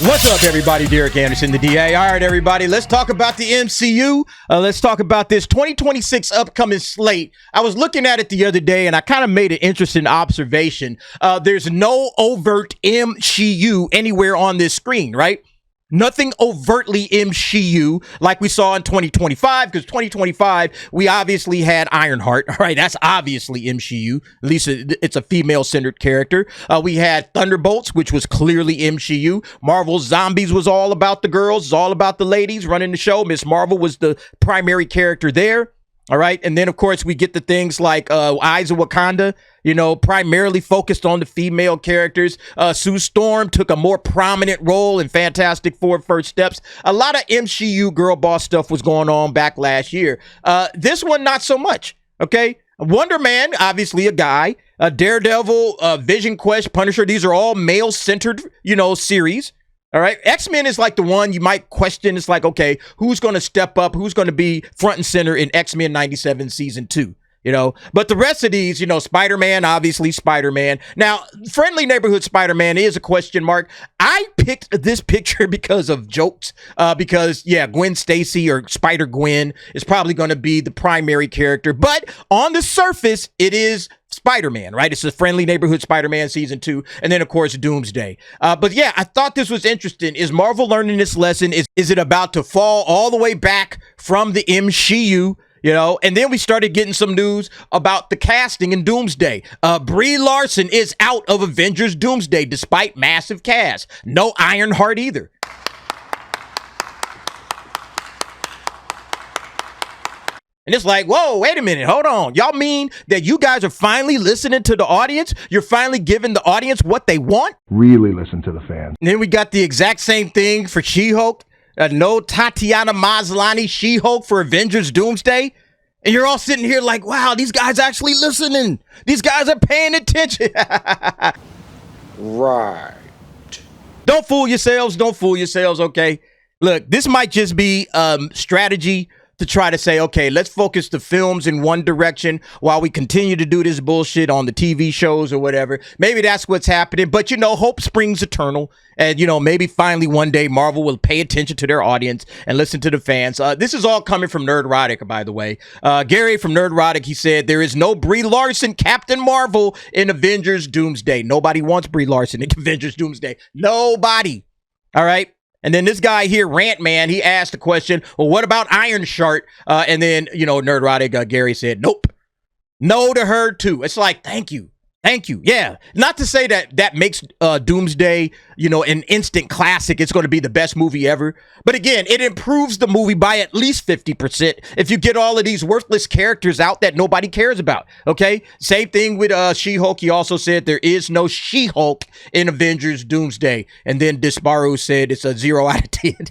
What's up, everybody? Derek Anderson, the DA. All right, everybody, let's talk about the MCU. Let's talk about this 2026 upcoming slate. I was looking at it the other day, and I kind of made an interesting observation. There's no overt MCU anywhere on this screen, right? Nothing overtly MCU like we saw in 2025, because 2025, we obviously had Ironheart. All right, that's obviously MCU. At least it's a female-centered character. We had Thunderbolts, which was clearly MCU. Marvel's Zombies was all about the girls, it's all about the ladies running the show. Miss Marvel was the primary character there. All right. And then, of course, we get the things like Eyes of Wakanda, you know, primarily focused on the female characters. Sue Storm took a more prominent role in Fantastic Four First Steps. A lot of MCU girl boss stuff was going on back last year. This one, not so much. OK, Wonder Man, obviously a guy, Daredevil, Vision Quest, Punisher. These are all male centered, you know, series. All right. X-Men is like the one you might question. It's like, okay, who's going to step up? Who's going to be front and center in X-Men 97 season 2? You know, but the rest of these, you know, Spider-Man, obviously Spider-Man. Now, Friendly Neighborhood Spider-Man is a question mark. I picked this picture because of jokes, because, yeah, Gwen Stacy or Spider-Gwen is probably going to be the primary character. But on the surface, it is Spider-Man, right? It's a Friendly Neighborhood Spider-Man season 2. And then, of course, Doomsday. But yeah, I thought this was interesting. Is Marvel learning this lesson? Is it about to fall all the way back from the MCU? You know, and then we started getting some news about the casting in Doomsday. Brie Larson is out of Avengers Doomsday despite massive cast. No Ironheart either. And it's like, whoa, wait a minute, hold on. Y'all mean that you guys are finally listening to the audience? You're finally giving the audience what they want? Really listen to the fans. And then we got the exact same thing for She-Hulk. No Tatiana Maslany She-Hulk for Avengers Doomsday. And you're all sitting here like, wow, these guys actually listening. These guys are paying attention. Right. Don't fool yourselves. Don't fool yourselves, okay? Look, this might just be strategy to try to say, okay, let's focus the films in one direction while we continue to do this bullshit on the TV shows or whatever. Maybe that's what's happening. But, you know, hope springs eternal. And, you know, maybe finally one day Marvel will pay attention to their audience and listen to the fans. This is all coming from Nerdrotic, by the way. Gary from Nerdrotic, he said, there is no Brie Larson Captain Marvel in Avengers Doomsday. Nobody wants Brie Larson in Avengers Doomsday. Nobody. All right. And then this guy here, Rant Man, he asked the question, well, what about Ironheart? And then, you know, Nerdrotic, Gary said, nope. No to her, too. It's like, thank you. Thank you. Yeah. Not to say that that makes Doomsday, you know, an instant classic. It's going to be the best movie ever. But again, it improves the movie by at least 50% if you get all of these worthless characters out that nobody cares about. Okay. Same thing with She-Hulk. He also said there is no She-Hulk in Avengers Doomsday. And then Disparu said it's a 0 out of 10.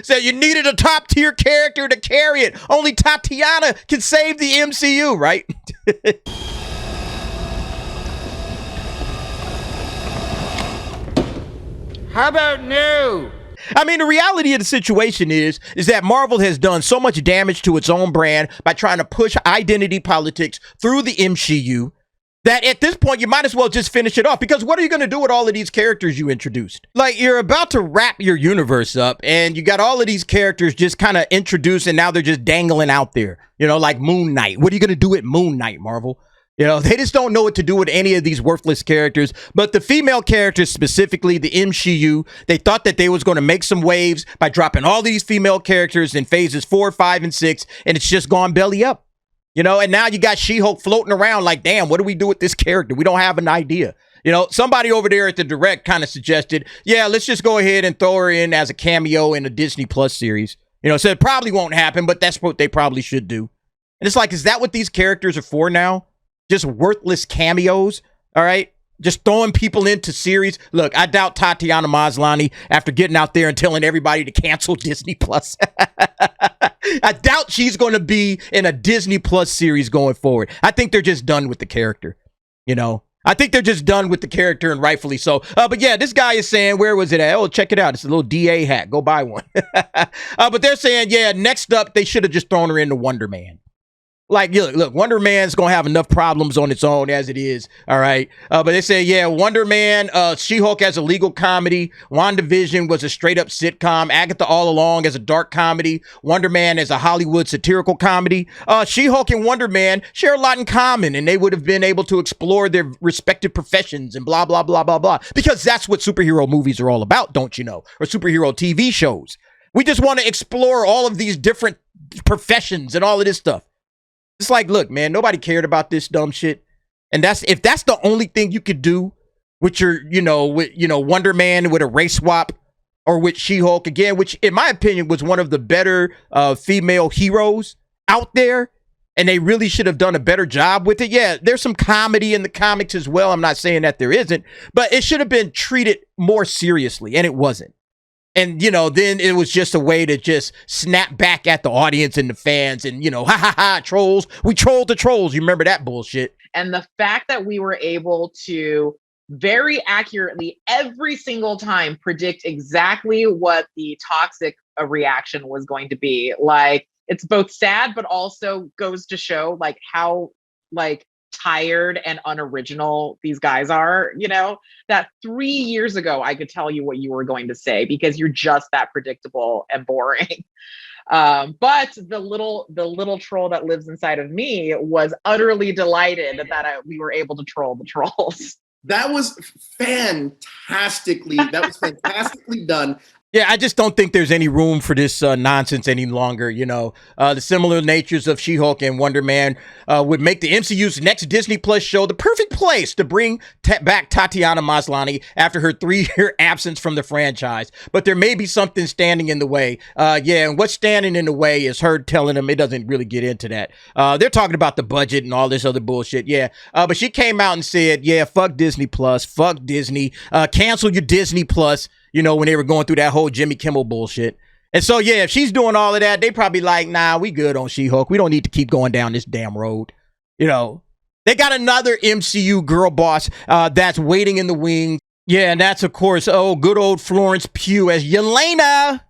Said you needed a top tier character to carry it. Only Tatiana can save the MCU, right? How about no? I mean, the reality of the situation is that Marvel has done so much damage to its own brand by trying to push identity politics through the MCU that at this point, you might as well just finish it off, because what are you going to do with all of these characters you introduced? Like, you're about to wrap your universe up and you got all of these characters just kind of introduced and now they're just dangling out there, you know, like Moon Knight. What are you going to do with Moon Knight, Marvel? You know, they just don't know what to do with any of these worthless characters. But the female characters, specifically the MCU, they thought that they was going to make some waves by dropping all these female characters in phases 4, 5, and 6, and it's just gone belly up. You know, and now you got She-Hulk floating around like, damn, what do we do with this character? We don't have an idea. You know, somebody over there at the Direct kind of suggested, yeah, let's just go ahead and throw her in as a cameo in a Disney Plus series. You know, so it probably won't happen, but that's what they probably should do. And it's like, is that what these characters are for now? Just worthless cameos, all right? Just throwing people into series. Look, I doubt Tatiana Maslany, after getting out there and telling everybody to cancel Disney Plus, I doubt she's going to be in a Disney Plus series going forward. I think they're just done with the character, you know? I think they're just done with the character, and rightfully so. But yeah, this guy is saying, where was it at? Oh, check it out. It's a little DA hat. Go buy one. But they're saying, yeah, next up, they should have just thrown her into Wonder Man. Like, look, Wonder Man's gonna have enough problems on its own as it is. All right, but they say, yeah, Wonder Man, She-Hulk as a legal comedy, WandaVision was a straight up sitcom, Agatha All Along as a dark comedy, Wonder Man as a Hollywood satirical comedy. She-Hulk and Wonder Man share a lot in common, and they would have been able to explore their respective professions and blah blah blah blah blah. Because that's what superhero movies are all about, don't you know? Or superhero TV shows. We just want to explore all of these different professions and all of this stuff. It's like, look, man, nobody cared about this dumb shit. And if that's the only thing you could do with your, Wonder Man with a race swap or with She-Hulk again, which in my opinion was one of the better female heroes out there. And they really should have done a better job with it. Yeah, there's some comedy in the comics as well. I'm not saying that there isn't, but it should have been treated more seriously, and it wasn't. And, then it was just a way to just snap back at the audience and the fans and, ha ha ha, trolls. We trolled the trolls. You remember that bullshit? And the fact that we were able to very accurately every single time predict exactly what the toxic reaction was going to be. Like, it's both sad, but also goes to show like how tired and unoriginal these guys are, that 3 years ago, I could tell you what you were going to say because you're just that predictable and boring. But the little troll that lives inside of me was utterly delighted that we were able to troll the trolls. That was fantastically done. Yeah, I just don't think there's any room for this nonsense any longer. The similar natures of She-Hulk and Wonder Man would make the MCU's next Disney Plus show the perfect place to bring back Tatiana Maslany after her 3-year absence from the franchise. But there may be something standing in the way. And what's standing in the way is her telling them it doesn't really get into that. They're talking about the budget and all this other bullshit. Yeah, but she came out and said, yeah, fuck Disney Plus, fuck Disney, cancel your Disney Plus. When they were going through that whole Jimmy Kimmel bullshit. And so, yeah, if she's doing all of that, they probably like, nah, we good on She-Hulk. We don't need to keep going down this damn road. They got another MCU girl boss that's waiting in the wings. Yeah, and that's, of course, good old Florence Pugh as Yelena.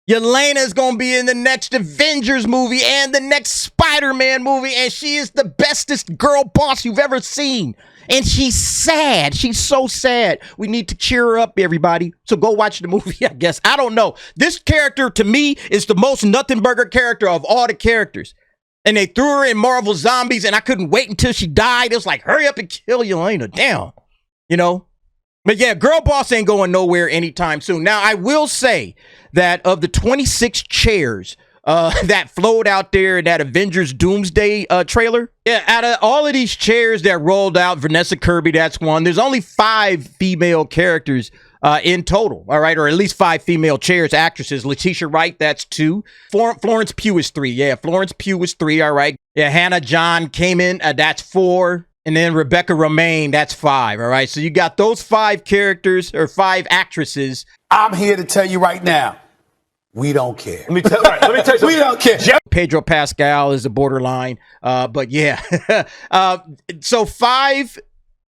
Yelena is going to be in the next Avengers movie and the next Spider-Man movie, and she is the bestest girl boss you've ever seen. And she's sad. She's so sad. We need to cheer her up, everybody. So go watch the movie, I guess. I don't know. This character, to me, is the most nothing burger character of all the characters. And they threw her in Marvel Zombies, and I couldn't wait until she died. It was like, hurry up and kill Yelena. Damn. But yeah, Girl Boss ain't going nowhere anytime soon. Now, I will say that of the 26 chairs that flowed out there in that Avengers Doomsday trailer. Yeah, out of all of these chairs that rolled out, Vanessa Kirby, that's one. There's only 5 female characters in total, all right? Or at least 5 female chairs, actresses. Letitia Wright, that's 2. Florence Pugh is 3. Yeah, Florence Pugh is 3, all right? Yeah, Hannah John Kamen, that's 4. And then Rebecca Romaine, that's 5, all right? So you got those 5 characters, or 5 actresses. I'm here to tell you right now, we don't care. Let me tell you something. We don't care. Pedro Pascal is a borderline. But yeah. So 5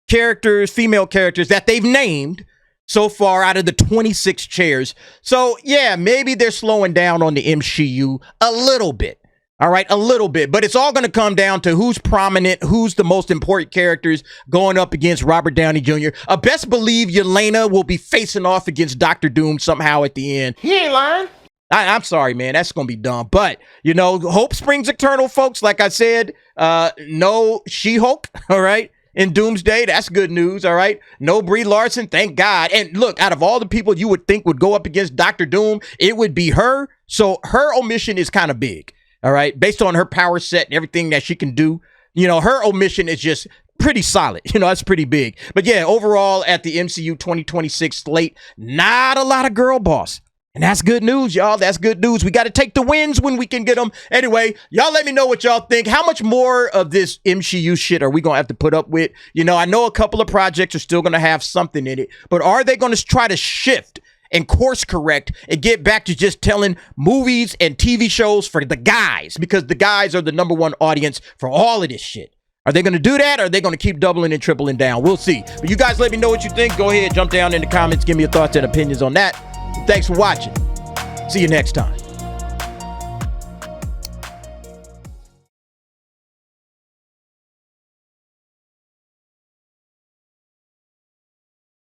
characters, female characters that they've named so far out of the 26 chairs. So yeah, maybe they're slowing down on the MCU a little bit. All right, a little bit, but it's all going to come down to who's prominent, who's the most important characters going up against Robert Downey Jr. Best believe Yelena will be facing off against Dr. Doom somehow at the end. He ain't lying. I'm sorry, man. That's going to be dumb. But, hope springs eternal, folks. Like I said, no She-Hulk, all right, in Doomsday. That's good news, all right? No Brie Larson, thank God. And look, out of all the people you would think would go up against Dr. Doom, it would be her. So her omission is kind of big. All right, based on her power set and everything that she can do, her omission is just pretty solid. That's pretty big. But yeah, overall at the MCU 2026 slate, not a lot of girl boss. And that's good news, y'all. That's good news. We got to take the wins when we can get them. Anyway, y'all let me know what y'all think. How much more of this MCU shit are we going to have to put up with? I know a couple of projects are still going to have something in it, but are they going to try to shift and course correct and get back to just telling movies and TV shows for the guys, because the guys are the #1 audience for all of this shit? Are they going to do that, or are they going to keep doubling and tripling down? We'll see. But you guys let me know what you think. Go ahead, jump down in the comments, give me your thoughts and opinions on that. Thanks for watching. See you next time.